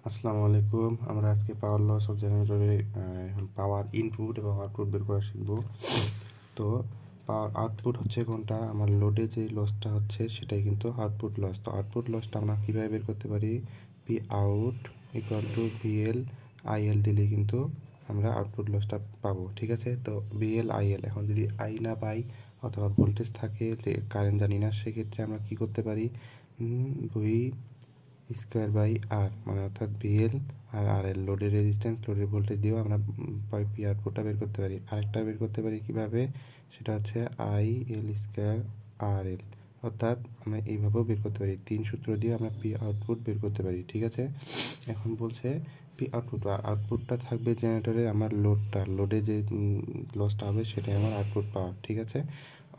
আসসালামু আলাইকুম। আমরা আজকে পাওয়ার লস অফ জেনারেটরে পাওয়ার ইনপুট এবং আউটপুট বের করা শিখব। তো পাওয়ার আউটপুট হচ্ছে কোনটা, আমার লোডে যে লসটা হচ্ছে সেটাই কিন্তু আউটপুট লস। তো আউটপুট লসটা আমরা কীভাবে বের করতে পারি? P out equal to VL IL দিলে কিন্তু আমরা আউটপুট লসটা পাবো। ঠিক আছে, তো ভিএল আইএল, এখন যদি আই না পাই অথবা ভোল্টেজ থাকে, কারেন্ট জানি না, সেক্ষেত্রে আমরা কি করতে পারি? ভি স্কোয়ার বাই আর, মানে অর্থাৎ ভিএল আর আর এল, লোডের রেজিস্ট্যান্স লোডের ভোল্টেজ দিয়েও আমরা পি আউটপুটটা বের করতে পারি। আরেকটা বের করতে পারি কিভাবে, সেটা হচ্ছে আই এল স্কোয়ার আর এল, অর্থাৎ আমরা এইভাবেও বের করতে পারি। তিন সূত্র দিয়ে আমরা পি আউটপুট বের করতে পারি। ঠিক আছে, এখন বলছে পি আউটপুট, আউটপুটটা থাকবে জেনারেটরে আমার লোডে যে লসটা হবে সেটাই আমার আউটপুট পাওয়ার। ঠিক আছে,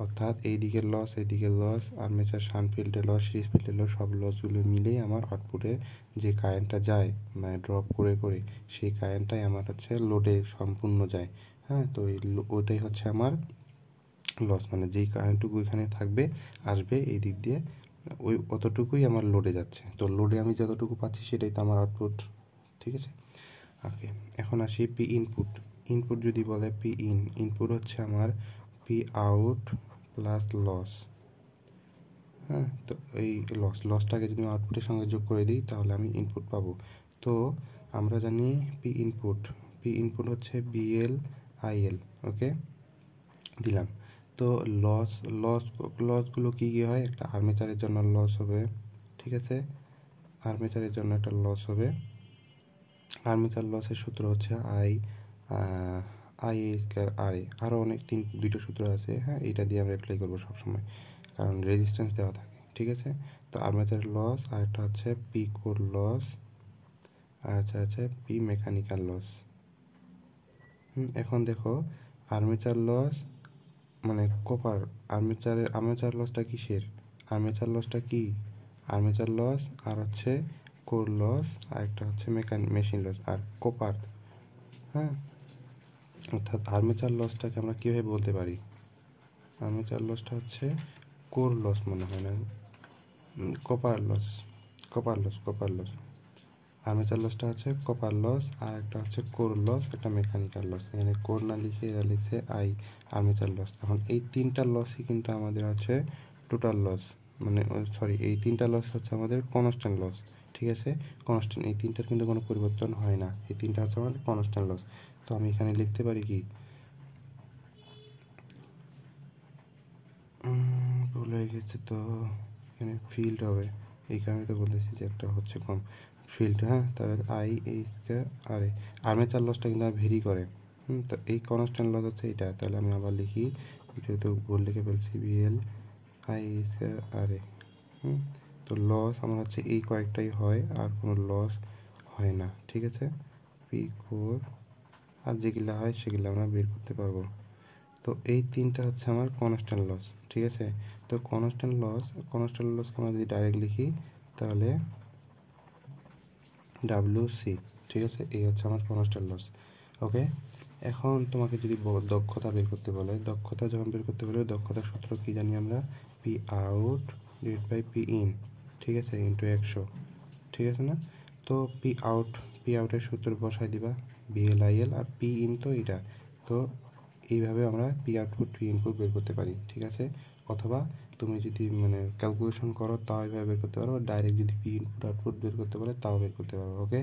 অর্থাৎ এই দিকের লস, আর্মেচার শান্ট ফিল্ডের লস, সিরিজ ফিল্ডের লস, সব লসগুলো মিলেই আমার আউটপুটে যে কারেন্টটা যায়, মানে ড্রপ করে করে, সেই কারেন্টটাই আমার হচ্ছে লোডে সম্পূর্ণ যায়। হ্যাঁ, তো ওইটাই হচ্ছে আমার লস, মানে যেই কারেন্টটুকু এখানে থাকবে আসবে এই দিক দিয়ে, ওই অতটুকুই আমার লোডে যাচ্ছে। তো লোডে আমি যতটুকু পাচ্ছি সেটাই তো আমার আউটপুট। ঠিক আছে, ওকে। এখন আসি পি ইনপুট। ইনপুট যদি বলে পি ইনপুট হচ্ছে আমার পি আউট প্লাস লস। হ্যাঁ, তো এই লসটাকে যদি আমি আউটপুটের সঙ্গে যোগ করে দিই তাহলে আমি ইনপুট পাবো। তো আমরা জানি পি ইনপুট হচ্ছে বিএল আইএল। ওকে, দিলাম। তো লসগুলো কী কী হয়? একটা আর্মেচারের জন্য লস হবে। ঠিক আছে, আর্মেচারের জন্য একটা লস হবে। আর্মেচার লসের সূত্র হচ্ছে আই এ স্কোয়ার আর এ, আরও অনেক দুটো সূত্র আছে। হ্যাঁ, এটা দিয়ে আমরা অ্যাপ্লাই করবো সবসময়, কারণ রেজিস্ট্যান্স দেওয়া থাকে। ঠিক আছে, তো আর্মেচার লস, আর একটা হচ্ছে পি কোর লস, আর হচ্ছে পি মেকানিক্যাল লস। এখন দেখো, আর্মেচার লস মানে কপার, আর্মেচার লসটা কিসের? আর্মেচার লসটা কি? আর্মেচার লস আর হচ্ছে কোর লস, আর একটা হচ্ছে মেশিন লস আর কপার। হ্যাঁ, অর্থাৎ আর্মেচার লসটাকে আমরা কীভাবে বলতে পারি? আর্মেচার লসটা হচ্ছে কোর লস, মনে হয় না, কপার লস। আর্মেচার লসটা হচ্ছে কপার লস, আর একটা হচ্ছে কোর লস, একটা মেকানিক্যাল লস। এখানে কোর না লিখে এরা লিখছে আর্মেচার লস। এখন এই তিনটা লসই কিন্তু আমাদের আছে টোটাল লস, মানে সরি, এই তিনটা লস হচ্ছে আমাদের কনস্ট্যান্ট লস। ঠিক আছে, কনস্ট্যান্ট, এই তিনটার কিন্তু কোনো পরিবর্তন হয় না, এই তিনটা হচ্ছে আমাদের কনস্ট্যান্ট লস। তো আমি এখানে লিখতে পারি কি, ভুল হয়ে গেছে, তো এখানে ফিল্ড হবে, এই কারণে তো বলতেছি যে একটা হচ্ছে কম ফিল্ড। হ্যাঁ, তাহলে আই এই স্কোয়ার আর এ, আর্মেচার লসটা কিন্তু ভেরি করে। তো এই কনস্ট্যান্ট লস হচ্ছে এটা। তাহলে আমি আবার লিখি, যেহেতু ভুল লিখে ফেলছি, বিএল আই স্কোয়ার আর এ। তো লস আমার হচ্ছে এই কয়েকটাই হয়, আর কোনো লস হয় না। ঠিক আছে, পি কোর আর যেগুলো হয় সেগুলো আমরা বের করতে পারবো। তো এই তিনটা হচ্ছে আমার কনস্ট্যান্ট লস। ঠিক আছে, তো কনস্ট্যান্ট লসকে আমরা যদি ডাইরেক্ট লিখি তাহলে WC। ঠিক আছে, এই হচ্ছে আমার কনস্ট্যান্ট লস। ওকে, এখন তোমাকে যদি দক্ষতা বের করতে বলে, দক্ষতার সূত্র কি জানি আমরা? P out divide by P in. ঠিক আছে, ইন্টু 100। ঠিক আছে না? তো পি আউটের সূত্র বসাই দিবা, বিএলআইএল, আর পি ইন তো এটা। তো এইভাবে আমরা পি আউটপুট পি ইনপুট বের করতে পারি। ঠিক আছে, অথবা তুমি যদি মানে ক্যালকুলেশন করো তাও এইভাবে বের করতে পারো, ডাইরেক্ট যদি পি ইনপুট আউটপুট বের করতে পারো তাও বের করতে পারো। ওকে।